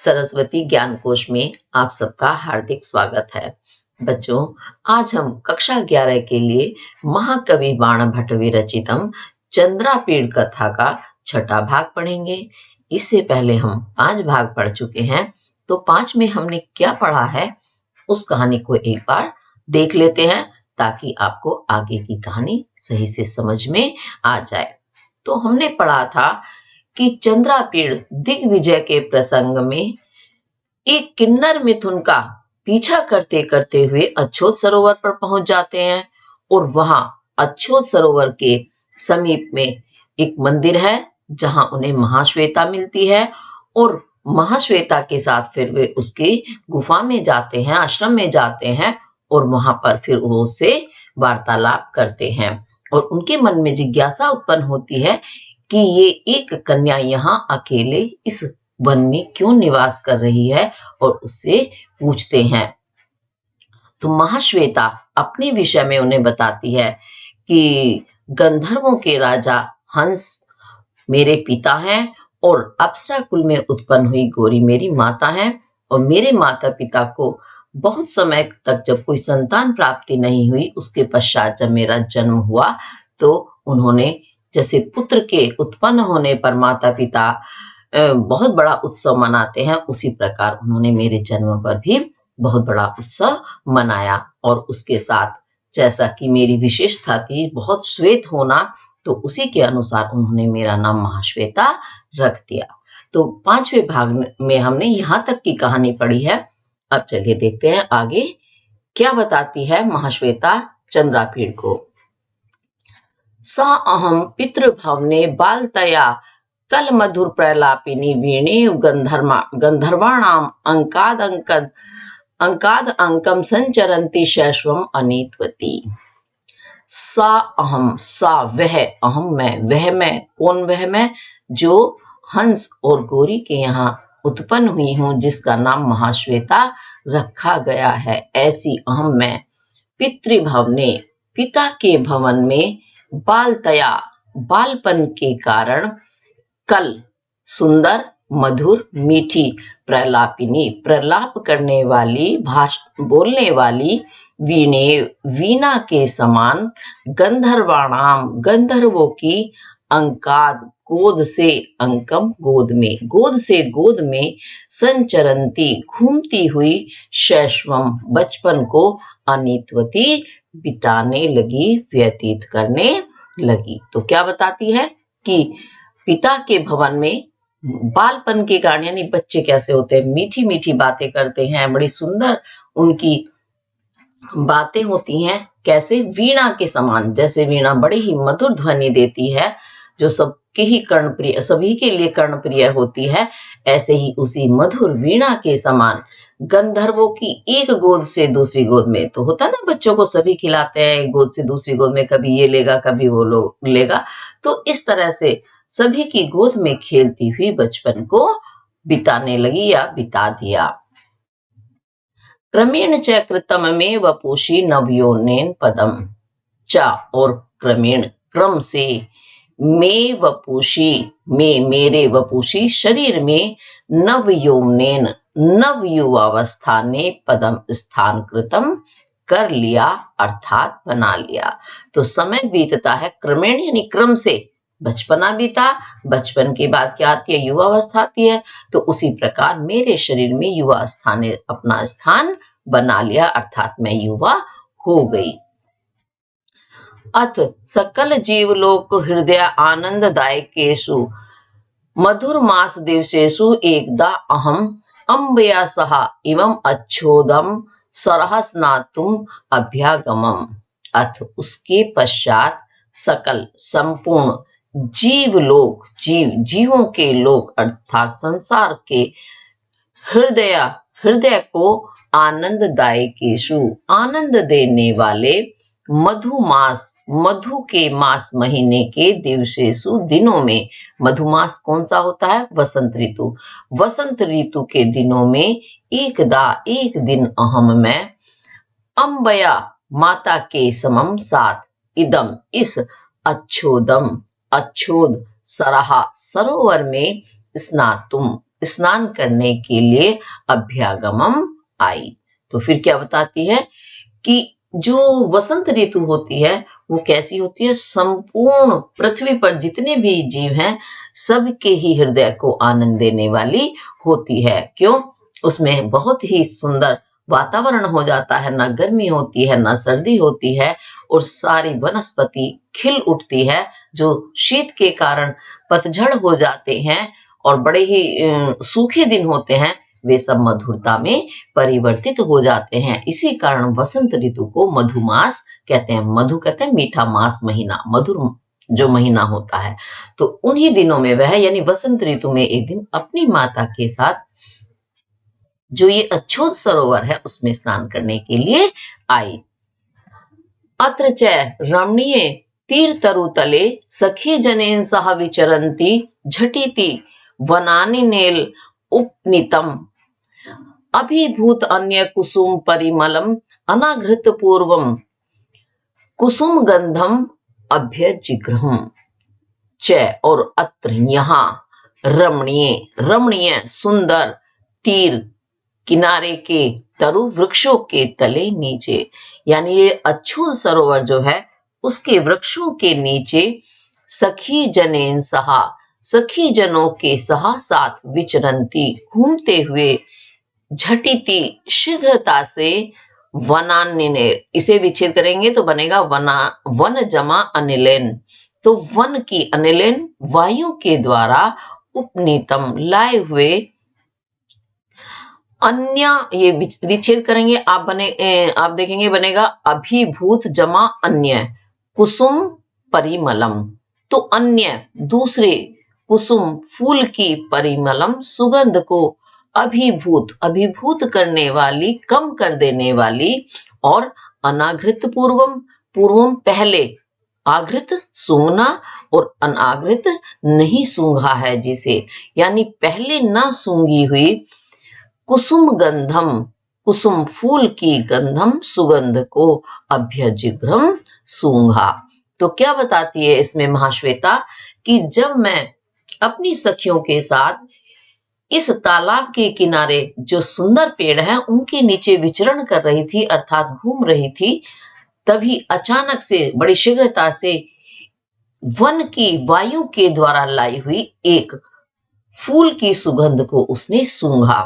सरस्वती ज्ञान कोश में आप सबका हार्दिक स्वागत है। बच्चों, आज हम कक्षा 11 के लिए महाकवि बाण भट्ट विरचितम चंद्रापीड़ कथा का छठा भाग पढ़ेंगे। इससे पहले हम 5 भाग पढ़ चुके हैं, तो 5 में हमने क्या पढ़ा है उस कहानी को एक बार देख लेते हैं, ताकि आपको आगे की कहानी सही से समझ में आ जाए। तो हमने पढ़ा था कि चंद्रापीड़ दिग्विजय के प्रसंग में एक किन्नर मिथुन का पीछा करते करते हुए अछोत सरोवर पर पहुंच जाते हैं और वहां अछोत सरोवर के समीप में एक मंदिर है जहां उन्हें महाश्वेता मिलती है और महाश्वेता के साथ फिर वे उसकी गुफा में जाते हैं, आश्रम में जाते हैं और वहां पर फिर वो उससे वार्तालाप करते हैं और उनके मन में जिज्ञासा उत्पन्न होती है कि ये एक कन्या यहाँ अकेले इस वन में क्यों निवास कर रही है और उससे पूछते हैं। तो महाश्वेता अपने विषय में उन्हें बताती है कि गंधर्वों के राजा हंस मेरे पिता हैं और अप्सरा कुल में उत्पन्न हुई गौरी मेरी माता है और मेरे माता पिता को बहुत समय तक जब कोई संतान प्राप्ति नहीं हुई, उसके पश्चात जब मेरा जन्म हुआ तो उन्होंने जैसे पुत्र के उत्पन्न होने पर माता पिता बहुत बड़ा उत्सव मनाते हैं, उसी प्रकार उन्होंने मेरे जन्म पर भी बहुत बड़ा उत्सव मनाया और उसके साथ जैसा कि मेरी विशेषता थी बहुत श्वेत होना, तो उसी के अनुसार उन्होंने मेरा नाम महाश्वेता रख दिया। तो 5वें भाग में हमने यहाँ तक की कहानी पढ़ी है। अब चलिए देखते हैं आगे क्या बताती है महाश्वेता चंद्रापीड़ को। सा अहम पितृभवने बालतया कल मधुर प्रलापिनी वीणे गंधर्वाणाम अंकाद अंकम संचरंती शैश्वम अनीतवती। सा अहम, सा वह, अहम मैं, वह मैं, कौन वह मैं जो हंस और गौरी के यहाँ उत्पन्न हुई हूँ, जिसका नाम महाश्वेता रखा गया है, ऐसी अहम मैं पितृभवने पिता के भवन में बालतया बालपन के कारण कल सुंदर मधुर मीठी प्रलापिनी प्रलाप करने वाली बोलने वाली वीणे वीणा के समान गंधर्वाणाम गंधर्वों की अंकाद गोद से अंकम गोद से गोद में संचरंती घूमती हुई शैशवम बचपन को अनीतवती बिताने लगी, व्यतीत करने लगी। तो क्या बताती है कि पिता के भवन में बालपन के कारण, यानी बच्चे कैसे होते हैं, मीठी मीठी बातें करते हैं, बड़ी सुंदर उनकी बातें होती हैं, कैसे वीणा के समान, जैसे वीणा बड़ी ही मधुर ध्वनि देती है जो सबके ही कर्णप्रिय, सभी के लिए कर्णप्रिय होती है, ऐसे ही उसी मधुर वीणा के समान गंधर्वों की एक गोद से दूसरी गोद में, तो होता ना बच्चों को सभी खिलाते हैं एक गोद से दूसरी गोद में, कभी ये लेगा कभी वो लेगा, तो इस तरह से सभी की गोद में खेलती हुई बचपन को बिताने लगी या बिता दिया। क्रमेण च कृतम में वपुषी नवयोनेन पदम च, और क्रमेण क्रम से में वपुषी में मेरे वपुषी शरीर में नवयौवनेन नव युवावस्था ने पदम स्थान कृतम कर लिया, अर्थात बना लिया। तो समय बीतता है क्रमेण यानी क्रम से, बचपना बीता, बचपन के बाद क्या आती है, युवावस्था आती है, तो उसी प्रकार मेरे शरीर में युवावस्था ने अपना स्थान बना लिया, अर्थात मैं युवा हो गई। अथ सकल जीवलोक हृदय आनंददायकेषु मधुर मास दिवसेषु एकदा अहम अम्बया सह इवं अच्छोदम सरह स्नातुम अभ्यागमम। अथ उसके पश्चात सकल संपूर्ण जीवलोक, जीवों के लोक अर्थात संसार के हृदय को आनंददायकेषु आनंद देने वाले मधुमास मधु के मास महीने के दिवसेषु दिनों में, मधुमास कौन सा होता है, वसंत ऋतु, वसंत ऋतु के दिनों में एकदा एक दिन अहम मैं अम्बया माता के समम साथ इदम इस अच्छोद सराहा सरोवर में स्नान करने के लिए अभ्यागमम आई। तो फिर क्या बताती है कि जो वसंत ऋतु होती है वो कैसी होती है, संपूर्ण पृथ्वी पर जितने भी जीव हैं सबके ही हृदय को आनंद देने वाली होती है। क्यों? उसमें बहुत ही सुंदर वातावरण हो जाता है, ना गर्मी होती है ना सर्दी होती है, और सारी वनस्पति खिल उठती है। जो शीत के कारण पतझड़ हो जाते हैं और बड़े ही सूखे दिन होते हैं, वे सब मधुरता में परिवर्तित हो जाते हैं। इसी कारण वसंत ऋतु को मधुमास कहते हैं। मधु कहते हैं मीठा, मास महीना, मधुर जो महीना होता है। तो उन्हीं दिनों में वह यानी वसंत ऋतु में एक दिन अपनी माता के साथ जो ये अच्छोद सरोवर है उसमें स्नान करने के लिए आई। अत्र च रमणीय तीर तरु तले सखी जनेन सह विचरन्ति झटिति वनानि नेल उपनीतम अभिभूत अन्य कुसुम परिमलम अनाघृत पूर्वम कुसुम गंधम अभ्यजिग्रहम च और अत्र यहाँ रमणीय, रमणीय सुंदर तीर किनारे के तरु वृक्षों के तले नीचे, यानी ये अच्छूत सरोवर जो है उसके वृक्षों के नीचे सखी जनेन सहा, सखी जनों के सहा साथ विचरंती घूमते हुए झटिति शीघ्रता से वनान्य, इसे विच्छेद करेंगे तो बनेगा वना, वन जमा अनिलेन, तो वन की अनिलेन वायु के द्वारा उपनीतम लाए हुए अन्य, ये विच्छेद करेंगे आप आप देखेंगे बनेगा अभिभूत जमा अन्य कुसुम परिमलम, तो अन्य दूसरे कुसुम फूल की परिमलम सुगंध को अभिभूत, अभिभूत करने वाली, कम कर देने वाली, और अनाघृत पूर्वम, पूर्वम पहले, आघृत सूंघना और अनाघृत नहीं सूंघा है जिसे, यानी पहले ना सूंघी हुई कुसुम गंधम, कुसुम फूल की गंधम सुगंध को अभ्यजिग्रम सूंघा। तो क्या बताती है इसमें महाश्वेता कि जब मैं अपनी सखियों के साथ इस तालाब के किनारे जो सुंदर पेड़ हैं उनके नीचे विचरण कर रही थी, अर्थात घूम रही थी, तभी अचानक से बड़ी शीघ्रता से वन की वायु के द्वारा लाई हुई एक फूल की सुगंध को उसने सूंघा।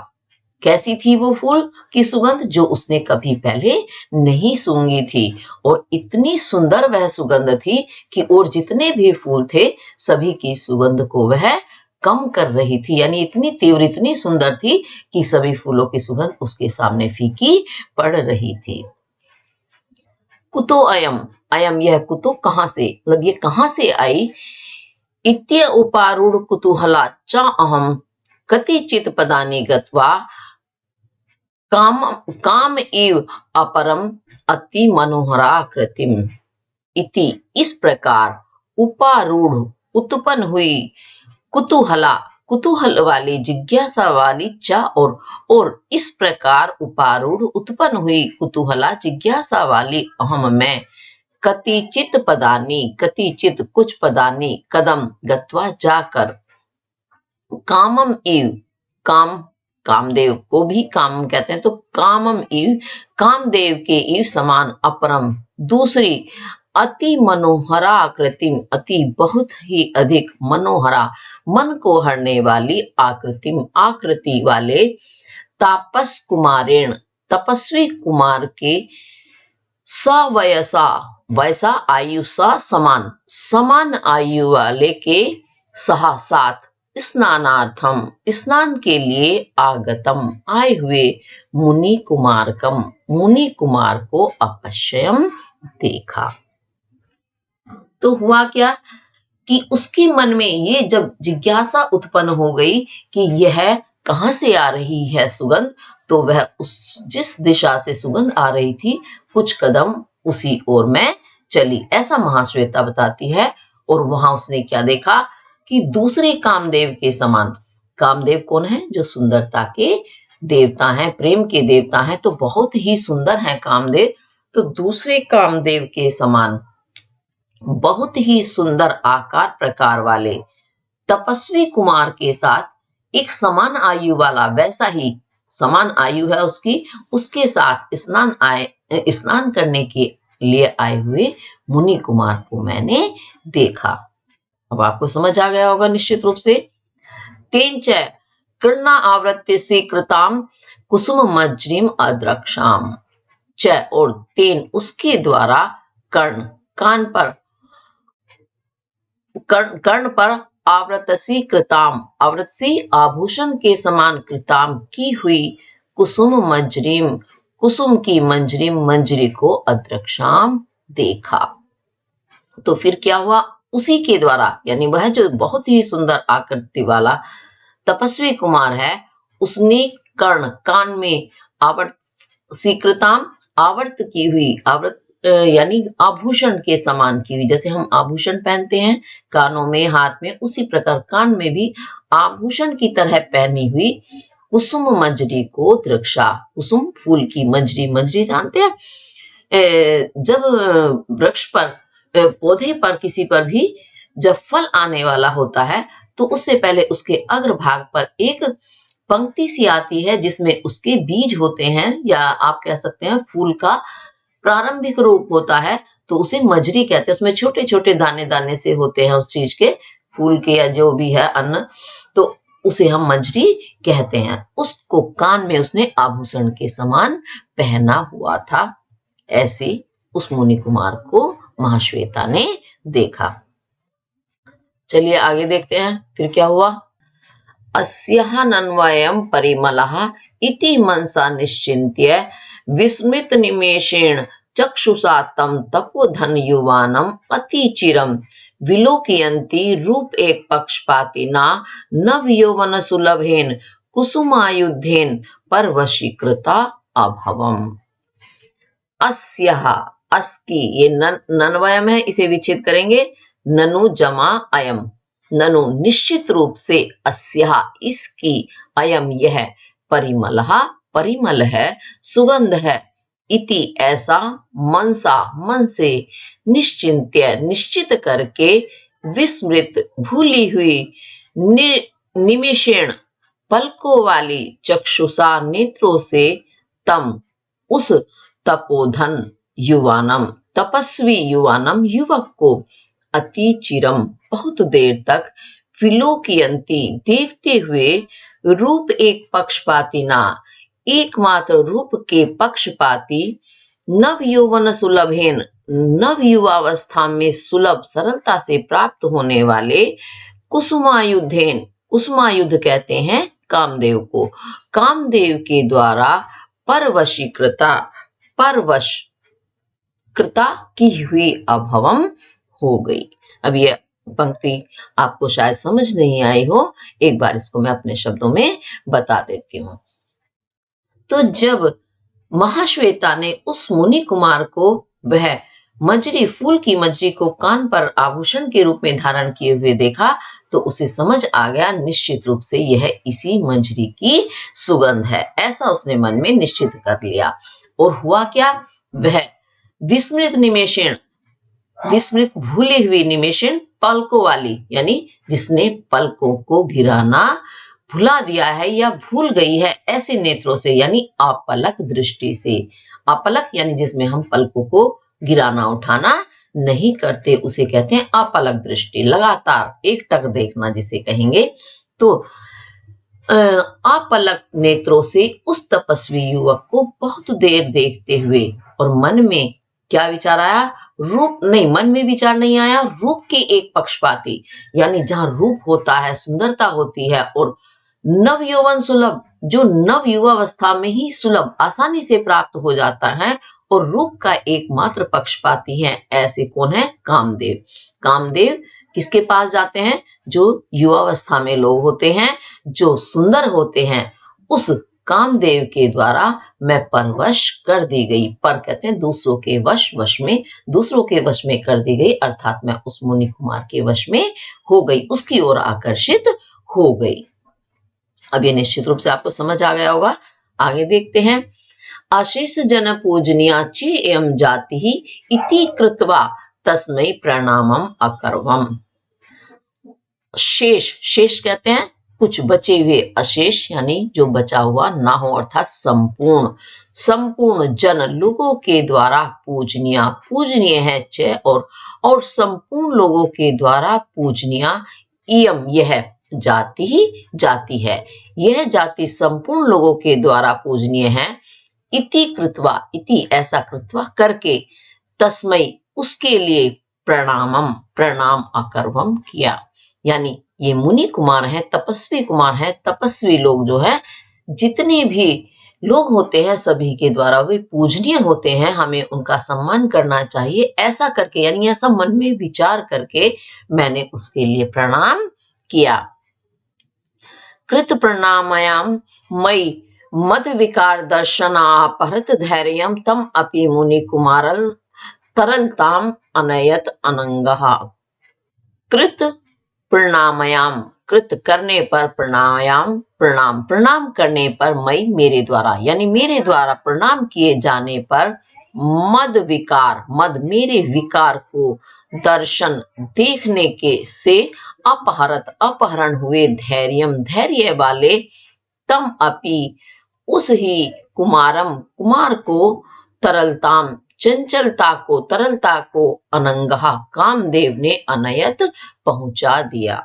कैसी थी वो फूल की सुगंध? जो उसने कभी पहले नहीं सूंघी थी, और इतनी सुंदर वह सुगंध थी कि और जितने भी फूल थे सभी की सुगंध को वह कम कर रही थी, यानी इतनी तीव्र, इतनी सुंदर थी कि सभी फूलों की सुगंध उसके सामने फीकी पड़ रही थी। कुतो अयम, अयम यह कुतो कहां से, मतलब ये कहां से आई? इत्य उपारूढ़ कुतूहला चा अहम कतिचित पदानि गत्वा काम काम इव अपरम अति मनोहराकृतिम इति, इस प्रकार उपारूढ़ उत्पन्न हुई कुतूहला, कुतूहल वाली, जिज्ञासा वाली, चा और इस प्रकार उपारूढ़ उत्पन्न हुई कुतूहला, जिज्ञासा वाली अहम में कतिचित पदानी, कतिचित कुछ पदानी कदम गत्वा जाकर कामम इव, काम कामदेव को भी काम कहते हैं, तो कामम इव कामदेव के इव समान अपरम दूसरी अति मनोहरा आकृतिम, अति बहुत ही अधिक मनोहरा, मन को हरने वाली आकृतिम, आकृति वाले तापस कुमारेण, तपस्वी कुमार के सवयसा, वैसा आयु सा समान, समान आयु वाले के सहा साथ स्नानार्थम, स्नान के लिए आगतम, आए हुए मुनि कुमारकम, मुनि कुमार को अपश्यम देखा। तो हुआ क्या कि उसके मन में ये जब जिज्ञासा उत्पन्न हो गई कि यह कहां से आ रही है सुगंध, तो वह उस जिस दिशा से सुगंध आ रही थी कुछ कदम उसी ओर में चली, ऐसा महाश्वेता बताती है। और वहां उसने क्या देखा कि दूसरे कामदेव के समान, कामदेव कौन है? जो सुंदरता के देवता हैं, प्रेम के देवता हैं, तो बहुत ही सुंदर हैं कामदेव। तो दूसरे कामदेव के समान बहुत ही सुंदर आकार प्रकार वाले तपस्वी कुमार के साथ एक समान आयु वाला, वैसा ही समान आयु है उसकी, उसके साथ स्नान करने के लिए आए हुए मुनि कुमार को मैंने देखा। अब आपको समझ आ गया होगा निश्चित रूप से। तेन च कृणा आवृत्ति से कृताम कुसुम मज्रिम अद्रक्षाम। च और तेन उसके द्वारा कर्ण कान पर कर्ण पर आवृतसी कृताम आवृतसी आभूषण के समान कृताम की हुई कुसुम मंजरीम कुसुम की मंजरीम मंजरी को अद्रक्षाम देखा। तो फिर क्या हुआ, उसी के द्वारा यानी वह जो बहुत ही सुंदर आकृति वाला तपस्वी कुमार है, उसने कर्ण कान में आवर्त सीकृताम आवर्त की हुई, आवर्त यानी आभूषण के समान की हुई, जैसे हम आभूषण पहनते हैं कानों में हाथ में, उसी प्रकार कान में भी आभूषण की तरह पहनी हुई कुसुम मंजरी को दृक्षा। कुसुम फूल की मंजरी, मंजरी जानते हैं, जब वृक्ष पर पौधे पर किसी पर भी जब फल आने वाला होता है तो उससे पहले उसके अग्रभाग पर एक पंक्ति सी आती है जिसमें उसके बीज होते हैं, या आप कह सकते हैं फूल का प्रारंभिक रूप होता है, तो उसे मजरी कहते हैं। उसमें छोटे छोटे दाने दाने से होते हैं उस चीज के, फूल के या जो भी है अन्न, तो उसे हम मजरी कहते हैं। उसको कान में उसने आभूषण के समान पहना हुआ था। ऐसे उस मुनि कुमार को महाश्वेता ने देखा। चलिए आगे देखते हैं फिर क्या हुआ। अस्यः नन्वयं परिमलः इति मनसा निश्चिन्त्य विस्मृत निमेषेण चक्षुषा तं तपोधन युवानम् अतिचिरं विलोकयन्ति रूप एक पक्षपातिना नव यौवन सुलभेन कुसुमायुधेन परवशीकृता अभवम्। अस्यः अस्की ये नन्वयम है, इसे विच्छेद करेंगे, ननु जमा अयम, ननु निश्चित रूप से, अस्या इसकी, अयम यह, परिमलः परिमल है, सुगंध है, इति ऐसा, मनसा मन से, निश्चिंत्य निश्चित करके, विस्मृत भूली हुई, निमिषेण पलकों वाली, चक्षुषा नेत्रों से, तम उस तपोधन युवानम तपस्वी युवानम युवक को, अति चिरम बहुत देर तक, विलोकयन्ति देखते हुए, रूप एक पक्षपाती ना एकमात्र रूप के पक्षपाती, नव यौवन सुलभेन नव युवावस्था में सुलभ सरलता से प्राप्त होने वाले, कुसुमायुधेन कुसुमायुध कहते हैं कामदेव को, कामदेव के द्वारा परवशीकृता परवश कृता की हुई अभवम हो गई। अब यह पंक्ति आपको शायद समझ नहीं आई हो, एक बार इसको मैं अपने शब्दों में बता देती हूँ। तो जब महाश्वेता ने उस मुनि कुमार को वह मजरी फूल की मजरी को कान पर आभूषण के रूप में धारण किए हुए देखा, तो उसे समझ आ गया निश्चित रूप से यह इसी मजरी की सुगंध है, ऐसा उसने मन में निश्चित कर लिया। और हुआ क्या, वह विस्मृत निमेषण, विस्मृत भूली हुई, निमेषण पलकों वाली, यानी जिसने पलकों को गिराना भुला दिया है या भूल गई है, ऐसे नेत्रों से, यानी अपलक दृष्टि से। अपलक यानी जिसमें हम पलकों को गिराना उठाना नहीं करते, उसे कहते हैं अपलक दृष्टि, लगातार एक टक देखना जिसे कहेंगे। तो अपलक नेत्रों से उस तपस्वी युवक को बहुत देर देखते हुए, और मन में क्या विचार आया, रूप नहीं, मन में विचार नहीं आया, रूप के एक पक्षपाती, यानी जहां रूप होता है, सुंदरता होती है, और नव यौवन सुलभ, जो नव युवावस्था में ही सुलभ आसानी से प्राप्त हो जाता है, और रूप का एकमात्र पक्षपाती है, ऐसे कौन है, कामदेव। कामदेव किसके पास जाते हैं, जो युवावस्था में लोग होते हैं, जो सुंदर होते हैं, उस कामदेव के द्वारा मैं परवश कर दी गई। पर कहते हैं दूसरों के वश, वश में, दूसरों के वश में कर दी गई, अर्थात मैं उस मुनि कुमार के वश में हो गई, उसकी ओर आकर्षित हो गई। अब ये निश्चित रूप से आपको समझ आ गया होगा। आगे देखते हैं। आशीष जन पूजनिया चे एवं जाति ही इति कृत्वा तस्मै प्रणामम अकर्वम। शेष, शेष कहते हैं कुछ बचे हुए अशेष यानी जो बचा हुआ ना हो, अर्थात संपूर्ण संपूर्ण जन लोगों के द्वारा पूजनीय, पूजनीय है च और संपूर्ण लोगों के द्वारा पूजनीय, इयम यह जाति ही जाति है, यह जाति संपूर्ण लोगों के द्वारा पूजनीय है, इति कृत्वा, इति ऐसा कृत्वा करके, तस्मै उसके लिए प्रणामम प्रणाम अकर्वम किया। यानी ये मुनि कुमार है, तपस्वी कुमार है, तपस्वी लोग जो है जितने भी लोग होते हैं सभी के द्वारा वे पूजनीय होते हैं, हमें उनका सम्मान करना चाहिए। ऐसा करके यानी ऐसा मन में विचार करके मैंने उसके लिए प्रणाम किया। कृत प्रणामयाम मई मद विकार दर्शनापहृत धैर्यम तम अपि मुनि कुमारल तरलताम अनयत अनंगः। कृत प्रणामयाम, कृत करने पर, प्रणायाम प्रणाम, प्रणाम करने पर, मई मेरे द्वारा यानी मेरे द्वारा प्रणाम किए जाने पर, मद विकार, मद मेरे विकार को, दर्शन देखने के से, अपहरत अपहरण हुए, धैर्यम धैर्य वाले, तम अपि उस ही, कुमारम कुमार को, तरलताम चंचलता को, तरलता को, अनंगहा कामदेव ने अनयत पहुंचा दिया।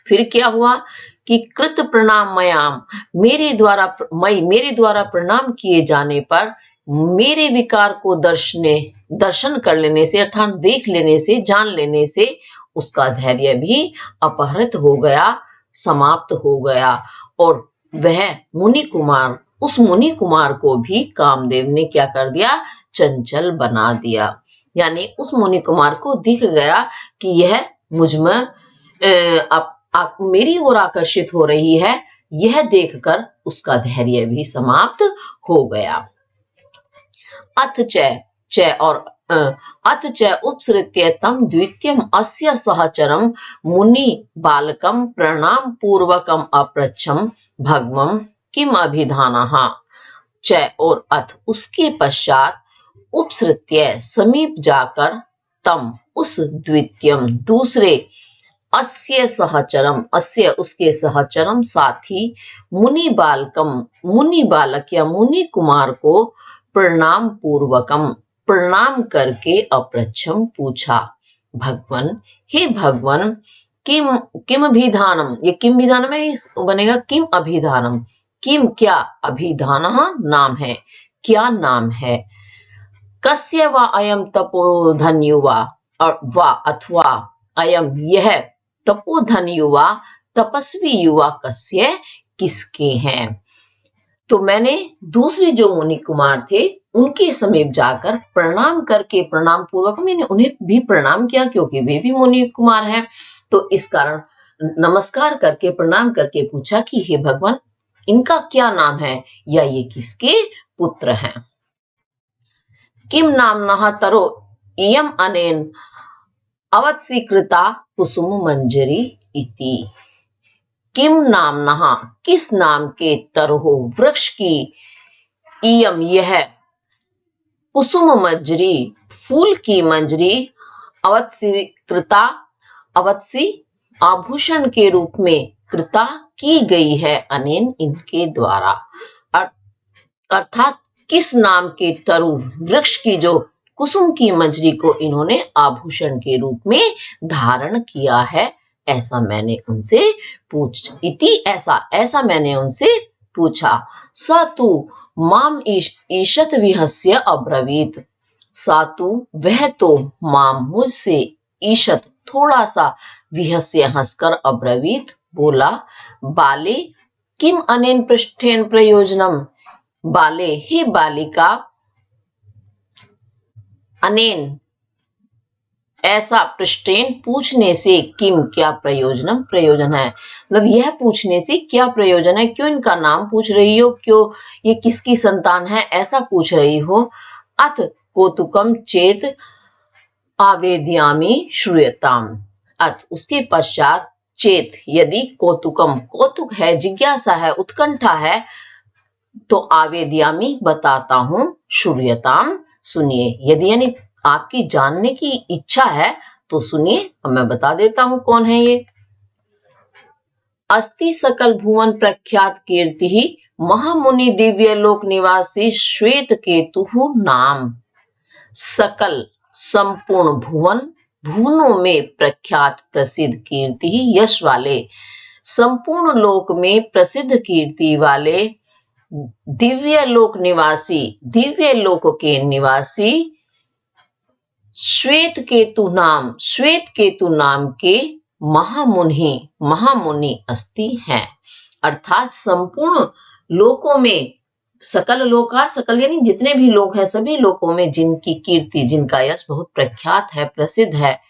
फिर क्या हुआ कि कृत प्रणामयाम, मेरे द्वारा प्रणाम किए जाने पर, मेरे विकार को दर्शन कर लेने से, अर्थात देख लेने से, जान लेने से उसका धैर्य भी अपहृत हो गया, समाप्त हो गया, और वह मुनि कुमार, उस मुनि कुमार को भी कामदेव ने क्या कर दिया, चंचल बना दिया। यानी उस मुनि कुमार को दिख गया कि यह मुझ में मेरी ओर आकर्षित हो रही है, यह देखकर उसका धैर्य भी समाप्त हो गया। अथ च और अथ च उपसृत्य तम द्वितीयम अस्य सहचरम मुनि बालकम प्रणाम पूर्वकम अपृच्छम भगवम किम अभिधानः। च और अथ उसके पश्चात, उपसृत्य समीप जाकर, तम उस, द्वितीयम दूसरे, अस्य सहचरम अस्य उसके सहचरम साथी, मुनि बालकम मुनि बालक या मुनि कुमार को, प्रणाम पूर्वकम प्रणाम करके, अपृच्छम पूछा, भगवन हे भगवन, किम किम अभिधानम, ये किम विधानम है, बनेगा किम अभिधानम, किम क्या, अभिधानः नाम है, क्या नाम है, कस्य वा अयम तपोधन युवा, और वा अथवा अयम यह तपोधन युवा, तपस्वी युवा, कस्य किसके हैं। तो मैंने दूसरे जो मुनि कुमार थे उनके समीप जाकर प्रणाम करके, प्रणाम पूर्वक मैंने उन्हें भी प्रणाम किया क्योंकि वे भी मुनि कुमार हैं, तो इस कारण नमस्कार करके, प्रणाम करके पूछा कि हे भगवान, इनका क्या नाम है या ये किसके पुत्र हैं। किम नामनः तरो इयम अनेन अवत्सीकृता कुसुम मंजरी इति। किम नामनः किस नाम के, तरोह वृक्ष की, इयम यह, कुसुम मंजरी फूल की मंजरी, अवत्सीकृता अवत्सी आभूषण के रूप में, कृता की गई है, अनेन इनके द्वारा, अर्थात किस नाम के तरु वृक्ष की जो कुसुम की मंजरी को इन्होंने आभूषण के रूप में धारण किया है, ऐसा मैंने उनसे ऐसा मैंने उनसे पूछा। सातु माम ईशत विहस्य अब्रवीत, सातु वह तो, माम मुझसे, ईशत थोड़ा सा, विहस्य हंसकर, अब्रवीत बोला, बाले किम अनेन पृष्ठेन प्रयोजनम, बाले ही बालिका, अनेन ऐसा, पृष्ठेन पूछने से, किम क्या, प्रयोजनम प्रयोजन है, मतलब यह पूछने से क्या प्रयोजन है, क्यों इनका नाम पूछ रही हो, क्यों ये किसकी संतान है ऐसा पूछ रही हो। अथ कौतुकम चेत आवेद्यामी श्रूयताम, अथ उसके पश्चात, चेत यदि, कौतुकम कौतुक है, जिज्ञासा है, उत्कंठा है, तो आवेद्यामी बताता हूं, श्रूयताम सुनिए, यदि यानी आपकी जानने की इच्छा है तो सुनिए, अब मैं बता देता हूं कौन है ये। अस्ति सकल भुवन प्रख्यात कीर्ति महामुनि दिव्य लोक निवासी श्वेत केतु नाम। सकल संपूर्ण भुवन, भुवनों में प्रख्यात प्रसिद्ध कीर्ति यश वाले, संपूर्ण लोक में प्रसिद्ध कीर्ति वाले, दिव्य लोक निवासी, दिव्य लोक के निवासी, श्वेत केतु नाम के महामुनि अस्ति हैं। अर्थात संपूर्ण लोकों में, सकल लोका, सकल यानी जितने भी लोग हैं, सभी लोकों में जिनकी कीर्ति, जिनका यश बहुत प्रख्यात है, प्रसिद्ध है,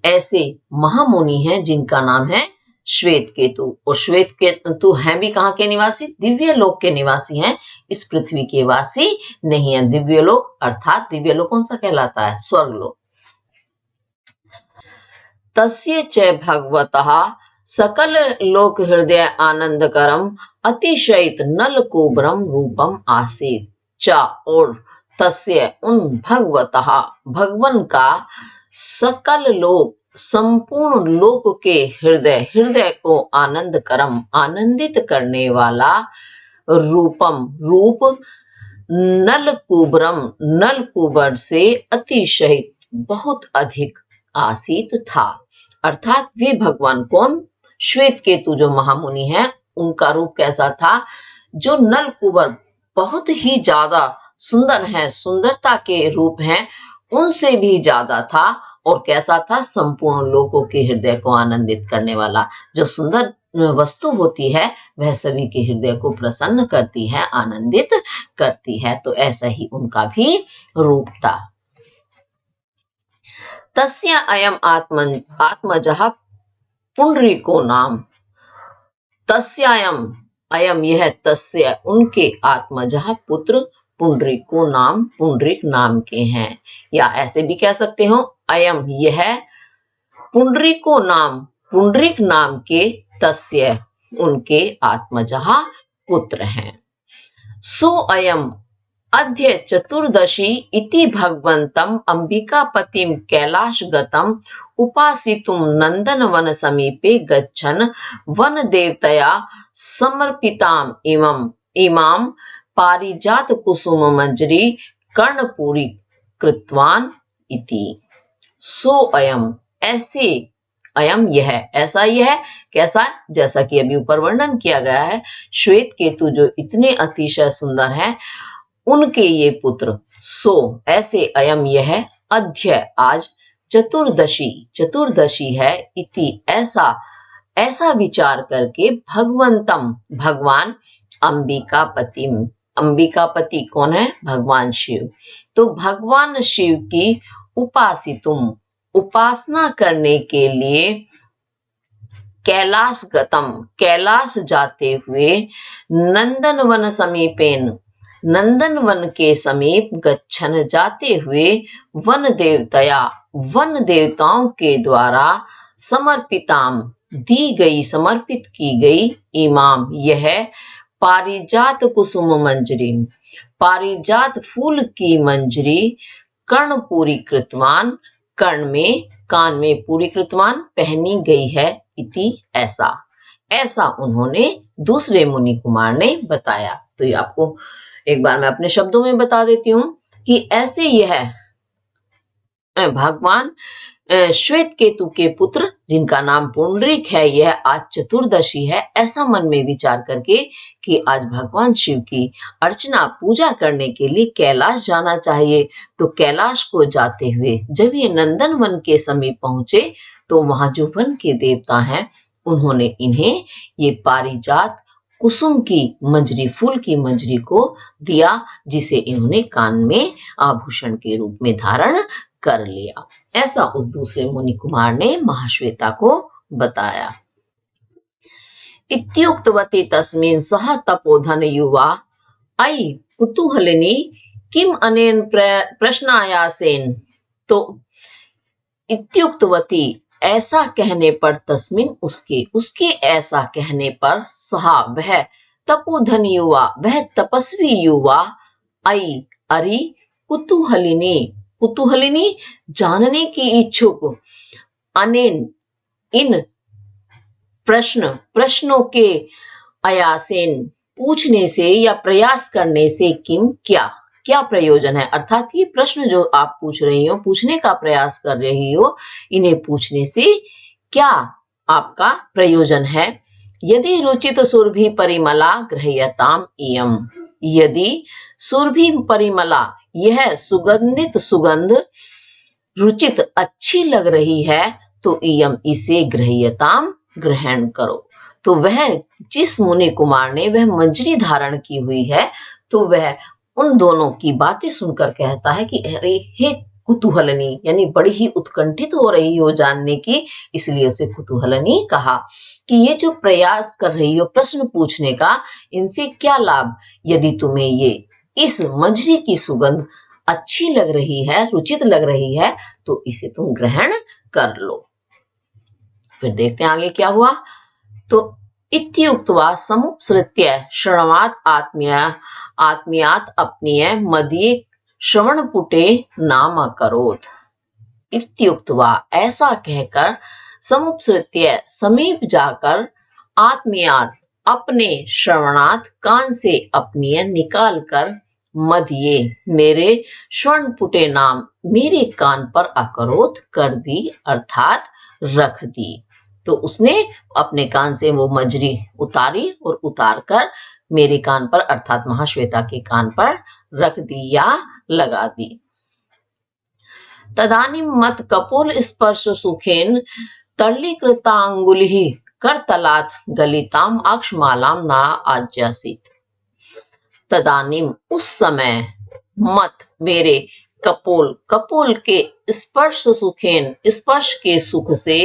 ऐसे महामुनि हैं जिनका नाम है श्वेत केतु। और श्वेत केतु हैं भी कहाँ के निवासी? दिव्य लोक के निवासी हैं, इस पृथ्वी के वासी नहीं है। दिव्य लोक अर्थात दिव्य लोक कौन सा कहलाता है? स्वर्ग लोक। तस्य च भगवतः सकल लोक हृदय आनंदकरम अतिशयित नलकुबरम रूपम आसीत। च और तस्य उन भगवतः भगवन का सकल लोक संपूर्ण लोक के हृदय, हृदय को आनंदकरम आनंदित करने वाला रूपम रूप नलकुबरम नलकुबर से अतिशयित बहुत अधिक आसीत था। अर्थात वे भगवान कौन? श्वेत केतु जो महामुनि हैं, उनका रूप कैसा था? जो नलकुबर बहुत ही ज्यादा सुंदर हैं, सुंदरता के रूप हैं, उनसे भी ज्यादा था। और कैसा था? संपूर्ण लोकों के हृदय को आनंदित करने वाला। जो सुंदर वस्तु होती है वह सभी के हृदय को प्रसन्न करती है, आनंदित करती है। तो ऐसा ही उनका भी रूप था। तस्य अयम आत्मजः पुंडरीको नाम। तस्यायम अयम यह तस्य उनके आत्मजः पुत्र पुंडरीको नाम, पुंडरीक नाम के हैं। या ऐसे भी कह सकते हो अयम यह पुंडरीको नाम, पुंडरीक नाम के तस्य उनके आत्मजः पुत्र हैं। सो अयम अद्य चतुर्दशी इति भगवन्तम अंबिकापतिम कैलाशगतम उपासितुम नंदनवन समीपे गच्छन् वन देवतया समर्पिताम इमाम पारिजात कुसुम मंजरी कर्णपूरी कृतवान इति। सो अयम ऐसे, अयम यह, ऐसा यह कैसा? जैसा कि अभी ऊपर वर्णन किया गया है, श्वेत केतु जो इतने अतिशय सुंदर हैं, उनके ये पुत्र। सो ऐसे अयम यह अद्य आज चतुर्दशी, चतुर्दशी है, इति ऐसा, ऐसा विचार करके भगवंतम भगवान अंबिकापतिम, अंबिकापति कौन है? भगवान शिव। तो भगवान शिव की उपासितुम उपासना करने के लिए कैलाश गतम कैलाश जाते हुए नंदनवन समीपेन नंदनवन के समीप गच्छन जाते हुए वन देवतया वन देवताओं के द्वारा समर्पिताम दी गई, समर्पित की गई, इमाम यह पारिजात कुसुम मंजरी पारिजात फूल की मंजरी कर्णपूरी कृतवान कर्ण में, कान में पूरी कृतवान पहनी गई है, इति ऐसा, ऐसा उन्होंने दूसरे मुनि कुमार ने बताया। तो ये आपको एक बार मैं अपने शब्दों में बता देती हूँ कि ऐसे यह भगवान श्वेत केतु के पुत्र जिनका नाम पुंडरीक है, यह आज चतुर्दशी है, ऐसा मन में विचार करके कि आज भगवान शिव की अर्चना पूजा करने के लिए कैलाश जाना चाहिए। तो कैलाश को जाते हुए जब ये नंदन वन के समीप पहुंचे तो वहां जो वन के देवता हैं उन्होंने इन्हें ये पारिजात कुसुम की मंजरी, फूल की मंजरी को दिया, जिसे इन्होंने कान में आभूषण के रूप में धारण कर लिया। ऐसा उस दूसरे मुनि कुमार ने महाश्वेता को बताया। इत्युक्तवती तस्मिन् सह तपोधन युवा अयि कुतूहलिनी किम अनेन प्रश्नायासेन। तो इत्युक्तवती ऐसा कहने पर, तस्मिन उसके ऐसा कहने पर, सहा वह तपोधन युवा वह तपस्वी युवा, अयि अरि कुतूहलिनी जानने की इच्छुक, अनेन इन प्रश्नों के अयासेन पूछने से या प्रयास करने से किम क्या क्या प्रयोजन है, अर्थात ये प्रश्न जो आप पूछ रही हो, पूछने का प्रयास कर रही हो, इन्हें पूछने से क्या आपका प्रयोजन है। यदि रुचित सुरभि परिमला गृह्यताम इयम, यदि सुरभि परिमला यह सुगंधित सुगंध रुचित अच्छी लग रही है तो इयम इसे गृह्यताम ग्रहण करो। तो वह जिस मुनि कुमार ने वह मंजरी धारण की हुई है, तो वह उन दोनों की बातें सुनकर कहता है कि अरे हे कुतूहलनी, यानी बड़ी ही उत्कंठित हो रही हो जानने की, इसलिए उसे कुतूहलनी कहा कि ये जो प्रयास कर रही हो प्रश्न पूछने का, इनसे क्या लाभ। यदि तुम्हें ये इस मंजरी की सुगंध अच्छी लग रही है, रुचित लग रही है, तो इसे तुम ग्रहण कर लो। फिर देखते हैं आगे क्या हुआ। तो इत्युक्त्वा समुपसृत्य श्रवणात् आत्मीयात् अपनीय मदीये श्रवणपुटे नाम अकरोत्। इत्युक्त्वा ऐसा कहकर, समुपसृत्य समीप जाकर, आत्मीयात् अपने, श्रवणात् कान से, अपनीय निकाल कर, मदीये मेरे, श्रवणपुटे नाम मेरे कान पर, अकरोत् कर दी, अर्थात रख दी। तो उसने अपने कान से वो मजरी उतारी और उतार कर मेरे कान पर अर्थात महाश्वेता के कान पर रख दी या लगा दी। तदानीं मत कपोल स्पर्श सुखेन तरलीकृतांगुलिः करतलात् गलिताम अक्षमालाम ना आज्यासित। तदानीं उस समय, मत मेरे, कपोल के स्पर्श सुखेन स्पर्श के सुख से,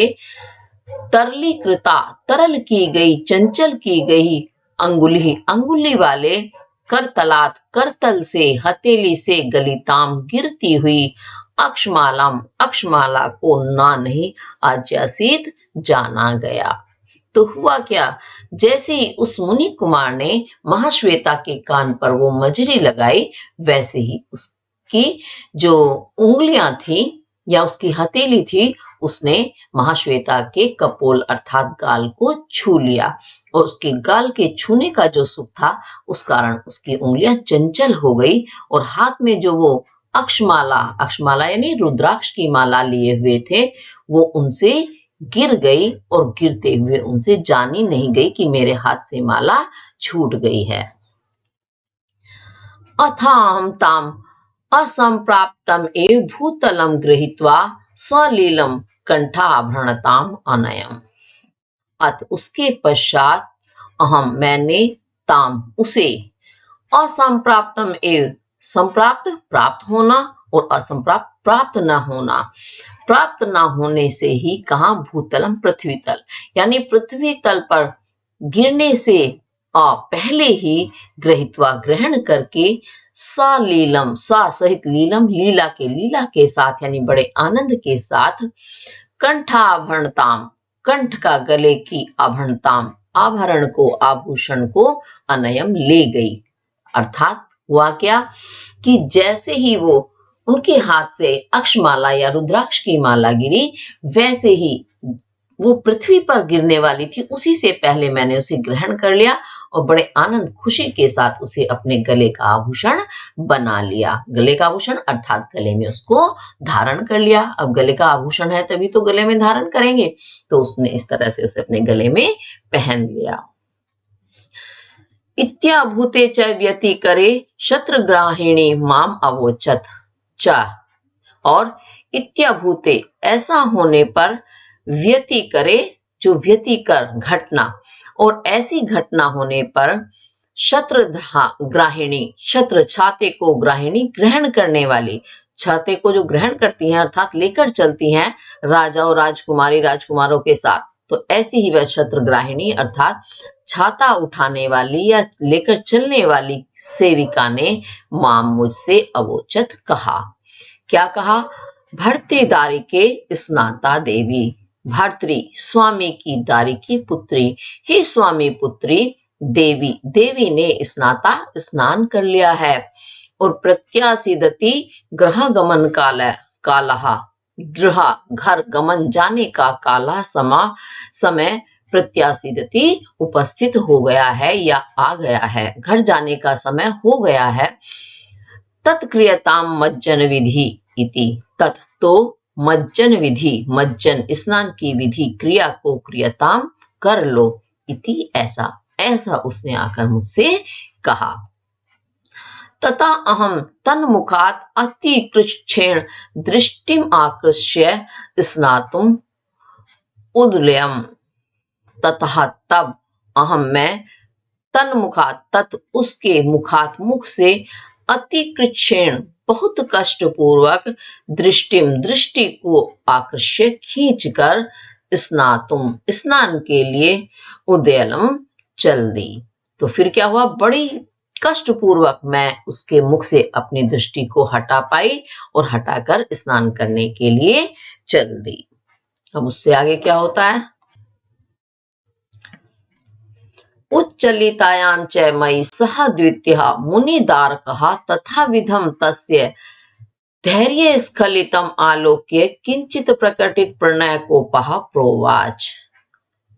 तरलीकृता तरल की गई, चंचल की गई, अंगुली वाले, करतलात करतल से, हथेली से, गलिताम गिरती हुई, अक्षमाला को ना नहीं आज्यासित जाना गया। तो हुआ क्या, जैसे ही उस मुनि कुमार ने महाश्वेता के कान पर वो मजरी लगाई, वैसे ही उसकी जो उंगलियां थी या उसकी हथेली थी, उसने महाश्वेता के कपोल अर्थात गाल को छू लिया, और उसके गाल के छूने का जो सुख था, उस कारण उसकी उंगलियां चंचल हो गई, और हाथ में जो वो अक्षमाला यानी रुद्राक्ष की माला लिए हुए थे, वो उनसे गिर गई, और गिरते हुए उनसे जानी नहीं गई कि मेरे हाथ से माला छूट गई है। अथाहं ताम असंप्राप्तम एव भूतलम गृहीत्वा सलीलम कंठाभरणताम अनयम। अत उसके पश्चात, अहम मैंने, ताम उसे, असंप्राप्तम एव संप्राप्त प्राप्त होना, और असंप्राप्त प्राप्त न होना, प्राप्त न होने से ही कहा भूतलम पृथ्वी तल, यानी पृथ्वी तल पर गिरने से पहले ही, गृहीत्वा ग्रहण करके, सलीलम सा सहित लीलम लीला के साथ यानी बड़े आनंद के साथ, कंठाभरणताम कंठ का गले की आभरणताम आभरण को आभूषण को अनयम ले गई। अर्थात हुआ क्या कि जैसे ही वो उनके हाथ से अक्षमाला या रुद्राक्ष की माला गिरी, वैसे ही वो पृथ्वी पर गिरने वाली थी, उसी से पहले मैंने उसे ग्रहण कर लिया और बड़े आनंद खुशी के साथ उसे अपने गले का आभूषण बना लिया। गले का आभूषण अर्थात गले में उसको धारण कर लिया। अब गले का आभूषण है तभी तो गले में धारण करेंगे, तो उसने इस तरह से उसे अपने गले में पहन लिया। इत्याभूते च व्यतिकरे शत्रुग्राहिणी माम अवोचत च, और इत्याभूते ऐसा होने पर, व्यतिकरे जो व्यतिकर घटना, और ऐसी घटना होने पर, शत्रुग्राहिणी शत्रु छाते को, ग्राहिणी ग्रहण करने वाली, छाते को जो ग्रहण करती हैं अर्थात लेकर चलती हैं राजा और राजकुमारों के साथ, तो ऐसी ही वह शत्रुग्राहिणी अर्थात छाता उठाने वाली या लेकर चलने वाली सेविका ने माम मुझसे अवोचत कहा। क्या कहा? भर्तृदारी के स्नाता देवी, भर्तृ स्वामी की दारी की पुत्री, हे स्वामी पुत्री देवी, देवी ने स्नाता स्नान कर लिया है, और प्रत्यासिदति ग्रह गमन कालहा, गृह घर गमन जाने का काला समय प्रत्याशिदति उपस्थित हो गया है या आ गया है, घर जाने का समय हो गया है। तत्क्रियताम मज्जन विधि इति, तत् तो मज्जन विधि, मज्जन स्नान की विधि, क्रिया को क्रियताम कर लो, इति ऐसा, ऐसा उसने आकर मुझसे कहा। तथा अहम तन्मुखात अतिकृच्छेण दृष्टिम आकृष्य स्नातुम उद्लयम, तथा तब अहम मैं तन्मुखात तत् उसके मुखात मुख से अतिकृच्छेण बहुत कष्ट पूर्वक दृष्टिम दृष्टि को आकृष्य खींचकर स्नातुम स्नान के लिए उद्यलम चल दी। तो फिर क्या हुआ, बड़ी कष्ट पूर्वक मैं उसके मुख से अपनी दृष्टि को हटा पाई और हटाकर स्नान करने के लिए चल दी। अब उससे आगे क्या होता है, उच्चलितायां च मयि सह द्वितीयः मुनिदारकः तथा विधम तस्य धैर्य स्खलितम आलोक्य किंचित प्रकटित प्रणय कोपः प्रोवाच।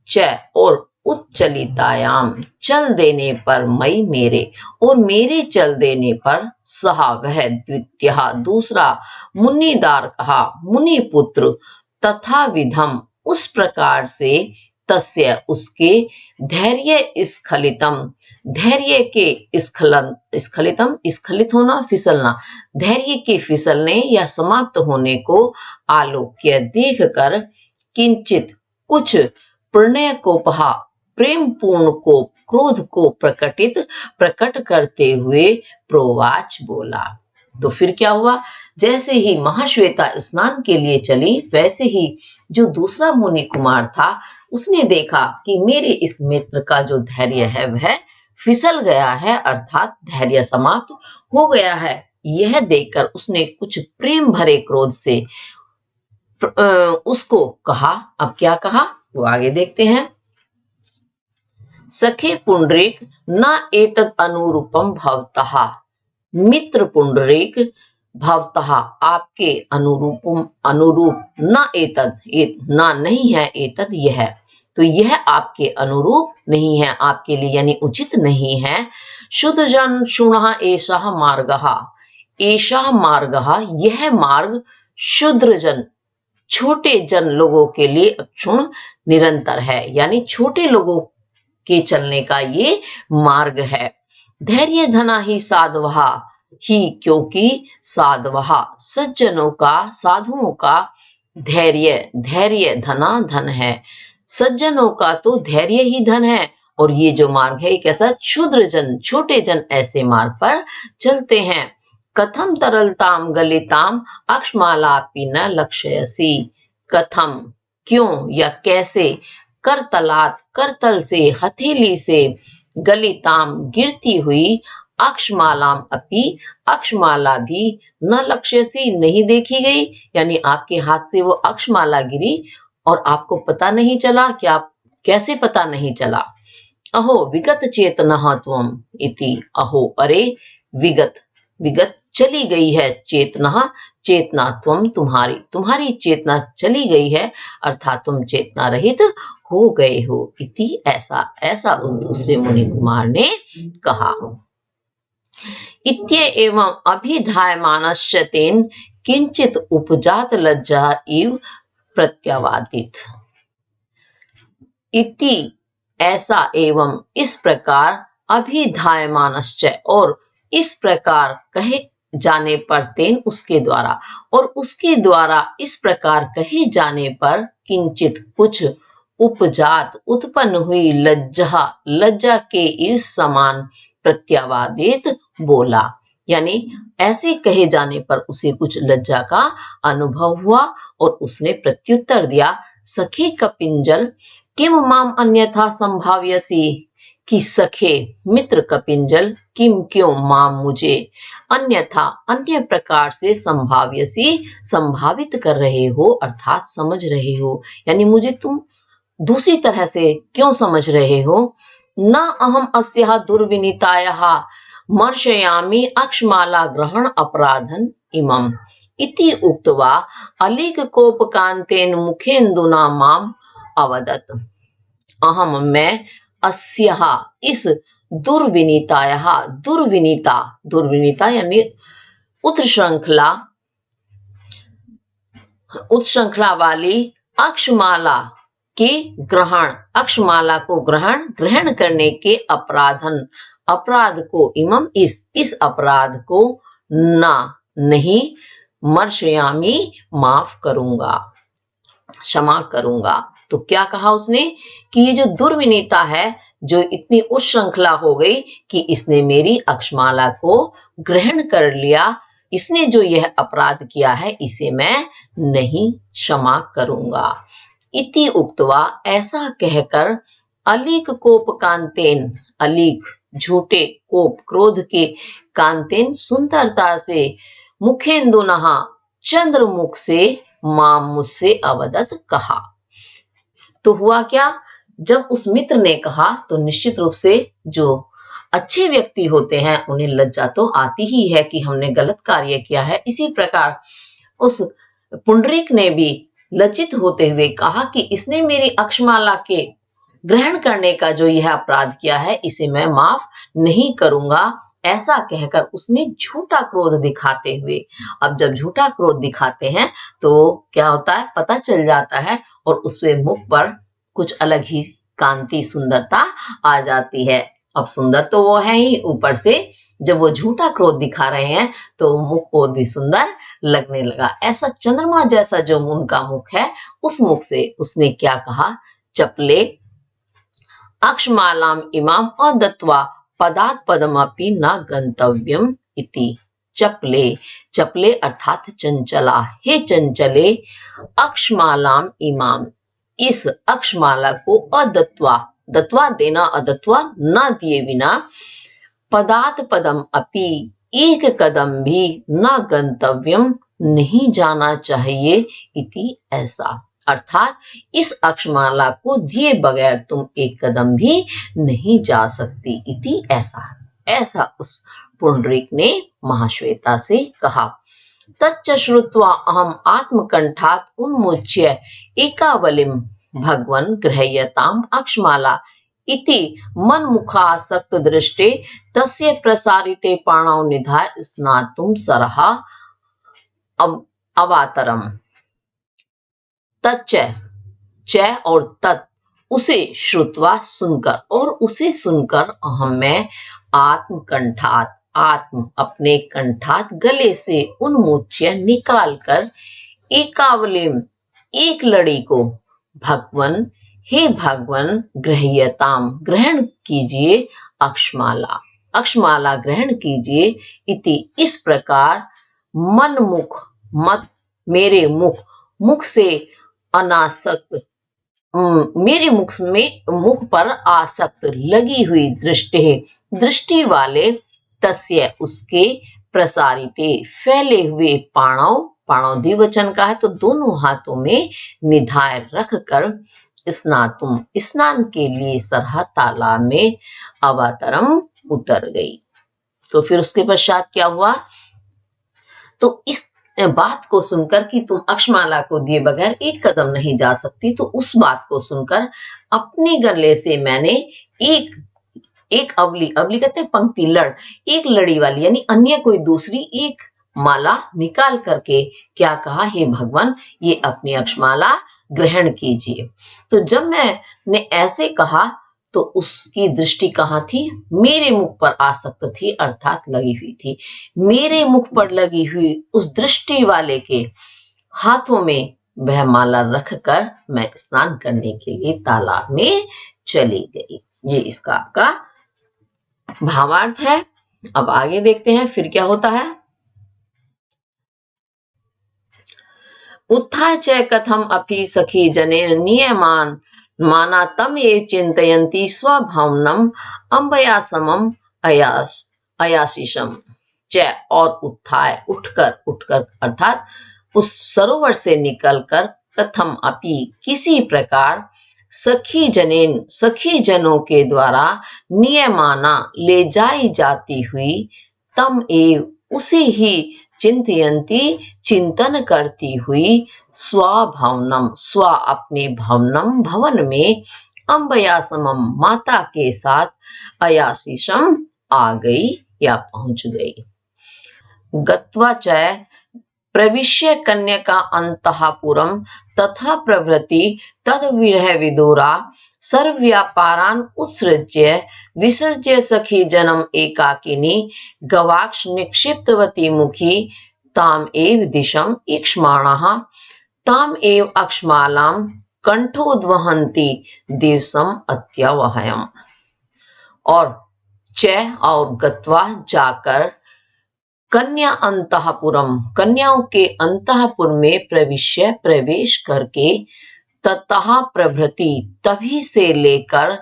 च और उच्चलितायाम चल देने पर, मई मेरे और मेरे चल देने पर, सहा वह द्वितीय दूसरा, मुनिदार कहा मुनि पुत्र, तथा विधम उस प्रकार से, तस्य उसके, धैर्य स्खलितम धैर्य के स्खलितम स्खलित होना फिसलना, धैर्य के फिसलने या समाप्त होने को आलोक्य देखकर, किंचित कुछ, प्रणय को पहा प्रेम पूर्ण को, क्रोध को प्रकट करते हुए प्रोवाच बोला। तो फिर क्या हुआ, जैसे ही महाश्वेता स्नान के लिए चली, वैसे ही जो दूसरा मुनि कुमार था उसने देखा कि मेरे इस मित्र का जो धैर्य है वह फिसल गया है, अर्थात धैर्य समाप्त हो गया है। यह देखकर उसने कुछ प्रेम भरे क्रोध से उसको कहा। अब क्या कहा वो आगे देखते हैं। सखे पुंडरीक न एतत् अनुरूपम भवतः, मित्र पुंडरीक भवतः आपके अनुरूप न एतद न नहीं है, एतद यह, तो यह आपके अनुरूप नहीं है, आपके लिए यानी उचित नहीं है। शूद्रजन शुणः एषः मार्गः, एषः मार्गः यह मार्ग, शूद्रजन छोटे जन लोगों के लिए अक्षुण निरंतर है, यानी छोटे लोगों के चलने का ये मार्ग है। धैर्य धना ही साधवहा ही, क्योंकि साधवहा सज्जनों का, साधुओं का धैर्य, धैर्य धना धन है, सज्जनों का तो धैर्य ही धन है। और ये जो मार्ग है कैसा, क्षुद्र जन छोटे जन ऐसे मार्ग पर चलते हैं। कथम तरलताम गलिताम अक्षमालापि न लक्ष्यसी, कथम क्यों या कैसे, करतलात करतल से, हथेली से, गलिताम गिरती हुई, अक्षमालाम अपि अक्षमाला भी, न लक्ष्यसी नहीं देखी गई, यानी आपके हाथ से वो अक्षमाला गिरी और आपको पता नहीं चला, कि आप कैसे पता नहीं चला। अहो विगत चेतना त्वम इति, अहो अरे, विगत विगत चली गई है, चेतना चेतना त्वम तुम्हारी, तुम्हारी चेतना चली गई है, अर्थात तुम चेतना रहित हो गए हो, इति ऐसा, ऐसा उस दूसरे मुनि कुमार ने कहा। इत्ये एवं अभिधायमानस्य तेन किंचित उपजात लज्जा इव प्रत्यावादित। इति ऐसा एवं इस प्रकार, अभिधायमानस्य और इस प्रकार कहे जाने पर, तेन उसके द्वारा, और उसके द्वारा इस प्रकार कहे जाने पर, किंचित कुछ, उपजात उत्पन्न हुई, लज्जा लज्जा के इस समान, प्रत्यावादित बोला, यानी ऐसे कहे जाने पर उसे कुछ लज्जा का अनुभव हुआ और उसने प्रत्युत्तर दिया। सखे कपिंजल किम माम अन्यथा संभाव्यसी, कि सखे मित्र कपिंजल, किम क्यों, माम मुझे, अन्यथा अन्य प्रकार से, संभाव्यसी संभावित कर रहे हो, अर्थात समझ रहे हो, यानी मुझे तुम दूसरी तरह से क्यों समझ रहे हो। न अहम अस्याः दुर्विनीतायाः मर्शयामि अक्षमाला ग्रहण अपराधन इमम, इति उक्त्वा अलीक कोपकांतेन मुखेन्दुना माम अवदत्। अहम मैं अस्याः इस दुर्विनीतायाः दुर्विनीता यानी उत्श्रृंखला वाली अक्षमाला के अक्षमाला को ग्रहण करने के अपराध को इमम इस अपराध को नहीं मर्शयामी माफ करूंगा, क्षमा करूंगा। तो क्या कहा उसने कि ये जो दुर्विनीता है, जो इतनी उच्छृंखला हो गई कि इसने मेरी अक्षमाला को ग्रहण कर लिया, इसने जो यह अपराध किया है, इसे मैं नहीं क्षमा करूंगा। इति उक्तवा ऐसा कहकर अलीक कोप कांतेन, अलीक झूठे कोप क्रोध के, कांतेन सुंदरता से, मुखेन्दुनः चंद्रमुख से, माम मुझसे अवदत कहा। तो हुआ क्या, जब उस मित्र ने कहा तो निश्चित रूप से जो अच्छे व्यक्ति होते हैं उन्हें लज्जा तो आती ही है कि हमने गलत कार्य किया है। इसी प्रकार उस पुंडरीक ने भी लज्जित होते हुए कहा कि इसने मेरी अक्षमाला के ग्रहण करने का जो यह अपराध किया है, इसे मैं माफ नहीं करूंगा। ऐसा कहकर उसने झूठा क्रोध दिखाते हुए, अब जब झूठा क्रोध दिखाते हैं तो क्या होता है, पता चल जाता है और उसके मुख पर कुछ अलग ही कांति, सुंदरता आ जाती है। अब सुंदर तो वो है ही, ऊपर से जब वो झूठा क्रोध दिखा रहे हैं तो मुख और भी सुंदर लगने लगा। ऐसा चंद्रमा जैसा जो उनका मुख है, उस मुख से उसने क्या कहा, चपले अक्षमालाम इमाम अदत्वा पदात पदमपि न गंतव्यम इति। चपले अर्थात चंचला, हे चंचले अक्षमालाम इमाम, इस अक्षमाला को दत्वा देना, अदत्वा न दिए बिना, पदात पदम अपि एक कदम भी, न गंतव्यम नहीं जाना चाहिए, इति ऐसा, अर्थात इस अक्षमाला को दिए बगैर तुम एक कदम भी नहीं जा सकती, इति ऐसा उस पुंडरीक ने महाश्वेता से कहा। तच्च श्रुत्वा अहम आत्मकंठात उन्मुच्य एकावलिम भगवन् गृह्यताम अक्षमाला इति मनमुखासक्त दृष्टे तस्य प्रसारिते पाणौ निधाय स्नातुम सरहा अवातरम। तच्च, च और तत्, उसे श्रुत्वा सुनकर, और उसे सुनकर अहम मैं आत्मकंठात, आत्म अपने कंठात गले से, उन्मुच्य निकालकर, एकावलिम एक लड़ी को, भगवन हे भगवन, गृह्यताम ग्रहण कीजिए, अक्षमाला ग्रहण कीजिए, इति इस प्रकार, मन मुख मत मेरे मुख से अनासक्त, मेरे मुख पर आसक्त लगी हुई दृष्टि वाले, तस्य उसके, प्रसारिते फैले हुए, पाणव द्विवचन का है तो दोनों हाथों में निधाय रख कर, स्नान के लिए सरहा तालाब में, अवातरम उतर गई। तो फिर उसके पश्चात क्या हुआ, तो इस बात को सुनकर कि तुम अक्षमाला को दिए बगैर एक कदम नहीं जा सकती, तो उस बात को सुनकर अपने गले से मैंने एक अवली कहते हैं पंक्ति, एक लड़ी वाली यानी अन्य कोई दूसरी एक माला निकाल करके क्या कहा, हे भगवान ये अपनी अक्षमाला ग्रहण कीजिए। तो जब मैंने ऐसे कहा तो उसकी दृष्टि कहाँ थी, मेरे मुख पर आसक्त थी, अर्थात लगी हुई थी। मेरे मुख पर लगी हुई उस दृष्टि वाले के हाथों में वह माला रखकर मैं स्नान करने के लिए तालाब में चली गई। ये इसका आपका भावार्थ है। अब आगे देखते हैं फिर क्या होता है। उत्थाय च कथम अपि सखी जने नियमान माना तम एव चिंतयन्ति स्वभावनम अम्बयासमम अयाशीषम च, और उत्थाय उठकर अर्थात उस सरोवर से निकलकर, कथम अपि किसी प्रकार, सखी जनों के द्वारा, नियमाना ले जाई जाती हुई, तम एव उसे ही, चिंतयन्ति चिंतन करती हुई, स्वभावनम स्व अपने भवनम भवन में, अम्बया समम माता के साथ अयाशीषम आ गई या पहुंच गई। गत्वा च प्रविश्य कन्यका अंतःपुरम तथा प्रभृति तद विरह विदुरा सर्वव्यापारान उत्सृज्य विसर्ज्य सखी जनम एकाकिनी गवाक्ष निक्षिप्तवती मुखी ताम एव दिशम ईक्ष्माणः ताम एव अक्ष्मालाम कंठोद्वहन्ति दिवसम अत्यवहयम। और च और गत्वा जाकर कन्या अंतःपुरम कन्याओं के अंतःपुर में प्रविश्य प्रवेश करके ततः प्रभृति तभी से लेकर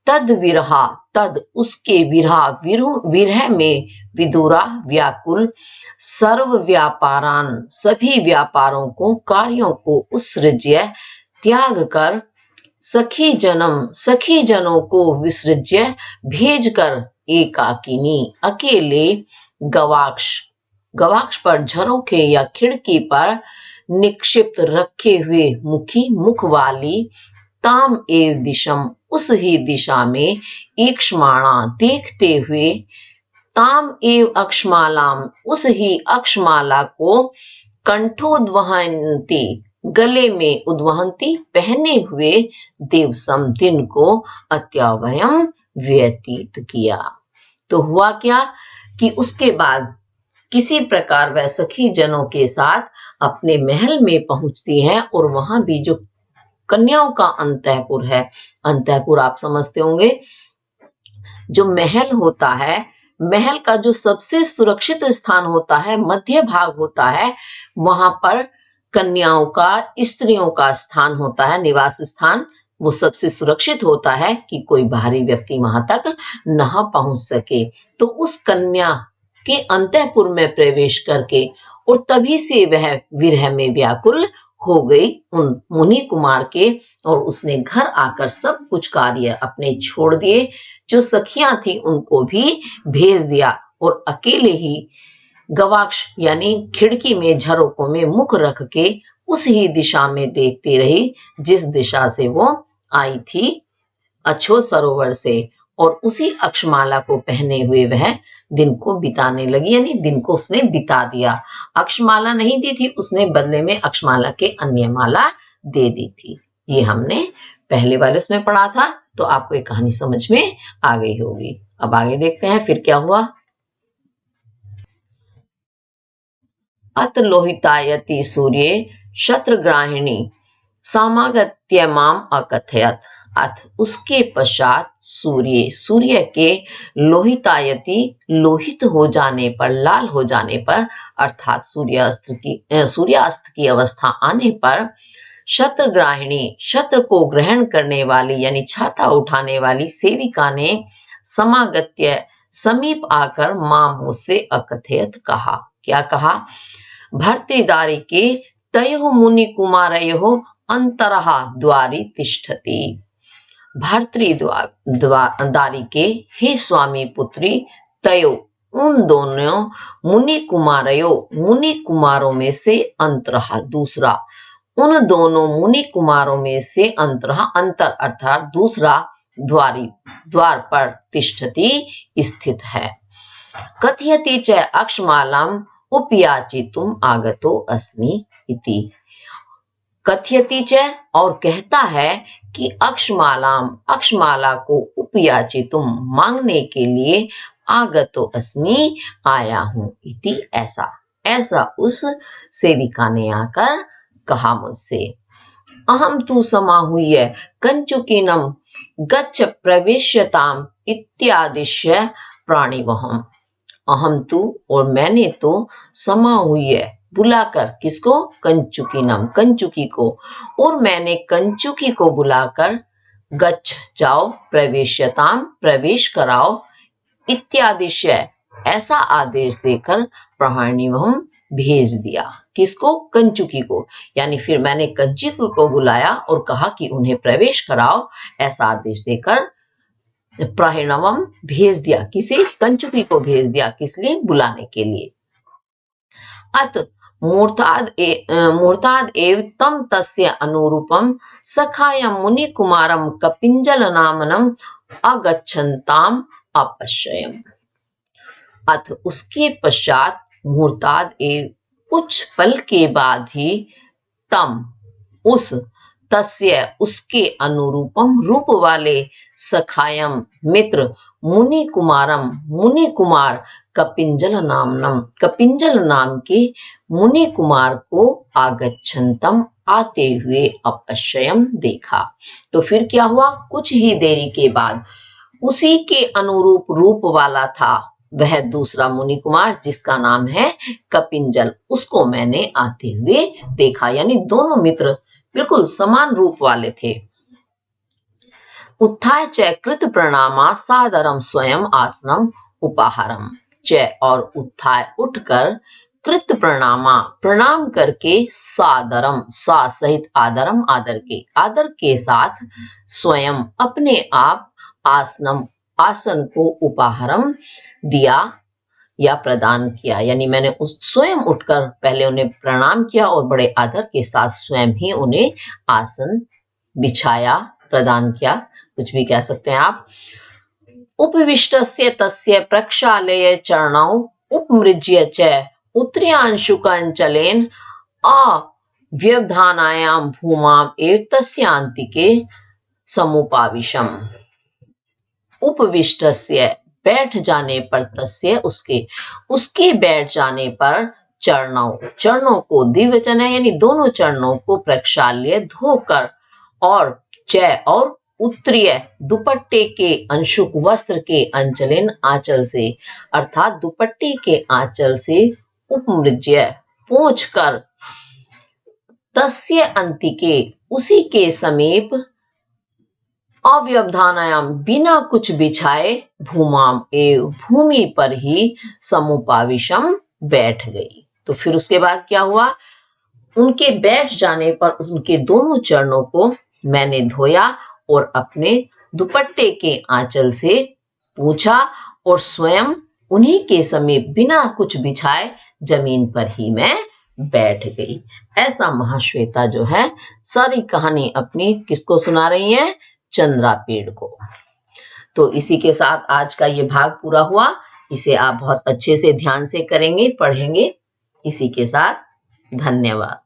तद विरहा तद उसके विरह में विदुरा व्याकुल सर्व व्यापारान सभी व्यापारों को कार्यों को उत्सृज्य त्याग कर सखी जनों को विसृज्य भेज कर एकाकिनी अकेले गवाक्ष पर झरोखे या खिड़की पर निक्षिप्त रखे हुए मुखी मुख वाली ताम एव दिशम उस ही दिशा में ईक्ष्माणा देखते हुए ताम एव अक्षमालाम उस ही अक्षमाला को कंठोद्वहन्ति गले में उद्वहन्ति पहने हुए दिवसम दिन को अत्यवयम व्यतीत किया। तो हुआ क्या कि उसके बाद किसी प्रकार वह सखी जनों के साथ अपने महल में पहुंचती है और वहां भी जो कन्याओं का अंतःपुर है, अंतःपुर आप समझते होंगे, जो महल होता है, महल का जो सबसे सुरक्षित स्थान होता है, मध्य भाग होता है, वहां पर कन्याओं का स्त्रियों का स्थान होता है, निवास स्थान वो सबसे सुरक्षित होता है कि कोई बाहरी व्यक्ति वहां तक न पहुंच सके। तो उस कन्या के अंतःपुर में प्रवेश करके और तभी से वह विरह में व्याकुल हो गई उन मुनि कुमार के, और उसने घर आकर सब कुछ कार्य अपने छोड़ दिए, जो सखियां थी उनको भी भेज दिया और अकेले ही गवाक्ष यानी खिड़की में झरोकों में मुख रख के उस ही दिशा में देखती रही जिस दिशा से वो आई थी अछो सरोवर से, और उसी अक्षमाला को पहने हुए वह दिन को बिताने लगी, यानी दिन को उसने बिता दिया। अक्षमाला नहीं दी थी उसने, बदले में अक्षमाला के अन्य माला दे दी थी। ये हमने पहले वाले उसमें पढ़ा था, तो आपको ये कहानी समझ में आ गई होगी। अब आगे देखते हैं फिर क्या हुआ। अत लोहितायति सूर्ये शत्रग्राहिणी समागत्य माम अकथयत। अथ उसके पश्चात सूर्य के लोहितायति लोहित हो जाने पर, लाल हो जाने पर, अर्थात सूर्यास्त की अवस्था आने पर, शत्रग्राहिणी शत्र को ग्रहण करने वाली यानी छाता उठाने वाली सेविका ने समागत्य समीप आकर माम मुझसे अकथयत कहा। क्या कहा? भर्तृदारी के तयो मुनि कुमारयो अंतरः द्वारि तिष्ठति। भर्तृदारी के हे स्वामी पुत्री तयो उन दोनों मुनि कुमारों में से अंतरः दूसरा, उन दोनों मुनि कुमारों में से अंतर अर्थात दूसरा द्वार पर तिष्ठति स्थित है। कथयति च अक्षमालाम उपयाचितुम आगतो अस्मि इति। कथयति च और कहता है कि अक्षमाला को उपयाचितुम मांगने के लिए आगतो अस्मि आया हूं इति ऐसा उस सेविका ने आकर कहा मुझसे। अहम तु समाहूय कंचुकीनम गच्छ प्रवेश्यताम इत्यादिश्य प्राणिवहम। अहम तु और मैंने तो समाहूय बुलाकर, किसको? कंचुकीनम कंचुकी को, और मैंने कंचुकी को बुलाकर गच्छ जाओ, प्रवेश्यताम प्रवेश कराओ, इत्यादिश्य ऐसा आदेश देकर प्राणिवहम भेज दिया। किसको? कंचुकी को। यानी फिर मैंने कंचुकी को बुलाया और कहा कि उन्हें प्रवेश कराओ, ऐसा आदेश देकर प्राणवम भेज दिया। किसे? कंचुकी को भेज दिया। किस लिए? बुलाने के लिए। अत मूर्ताद एव तम तस्य अनुरूपम सखायं मुनिकुमारं कपिंजल नामनम अगच्छन्ताम अपश्यम। अथ उसके पश्चात मुहूर्ताद एव कुछ पल के बाद ही तम उस तस्य उसके अनुरूपम रूप वाले सखायम मित्र मुनि कुमार कपिंजल नाम के मुनि कुमार को आगच्छन्तम आते हुए अपश्यम देखा। तो फिर क्या हुआ, कुछ ही देरी के बाद उसी के अनुरूप रूप वाला था वह दूसरा मुनि कुमार जिसका नाम है कपिंजल, उसको मैंने आते हुए देखा। यानी दोनों मित्र बिल्कुल समान रूप वाले थे। उत्थाय च कृत प्रणामा सादरम स्वयं आसनम उपाहारम। च और उत्थाय उठकर, कृत प्रणामा प्रणाम करके, सादरम सा सहित आदरम आदर के साथ, स्वयं अपने आप, आसनम आसन को, उपहारम दिया या प्रदान किया। यानी मैंने उस स्वयं उठकर पहले उन्हें प्रणाम किया और बड़े आदर के साथ स्वयं ही उन्हें आसन बिछाया, प्रदान किया, कुछ भी कह सकते हैं आप। उपविष्टस्य तस्य प्रक्षालय चरणौ उपमृज्य च उत्तरांशुकंचलेन अव्यवधानायां भूमां एव तस्यांतिके समुपाविशम। उपविष्टस्य बैठ जाने पर, तस्य उसके बैठ जाने पर, चरणों को द्विवचन है यानी दोनों चरणों को, प्रक्षाल्य धोकर, और और उत्तरीय दुपट्टे के अंशुक वस्त्र के अंचलेन आंचल से, अर्थात दुपट्टे के आंचल से, उपमृज्य पोंछकर, तस्य अंतिके उसी के समीप, अव्यवधानायाम बिना कुछ बिछाए, भूमाम एव भूमि पर ही, समुपाविशम बैठ गई। तो फिर उसके बाद क्या हुआ, उनके बैठ जाने पर उनके दोनों चरणों को मैंने धोया और अपने दुपट्टे के आंचल से पूछा और स्वयं उन्हीं के समीप बिना कुछ बिछाए जमीन पर ही मैं बैठ गई। ऐसा महाश्वेता जो है सारी कहानी अपनी किसको सुना रही है, चंद्रापीड़ को। तो इसी के साथ आज का ये भाग पूरा हुआ। इसे आप बहुत अच्छे से ध्यान से करेंगे, पढ़ेंगे। इसी के साथ धन्यवाद।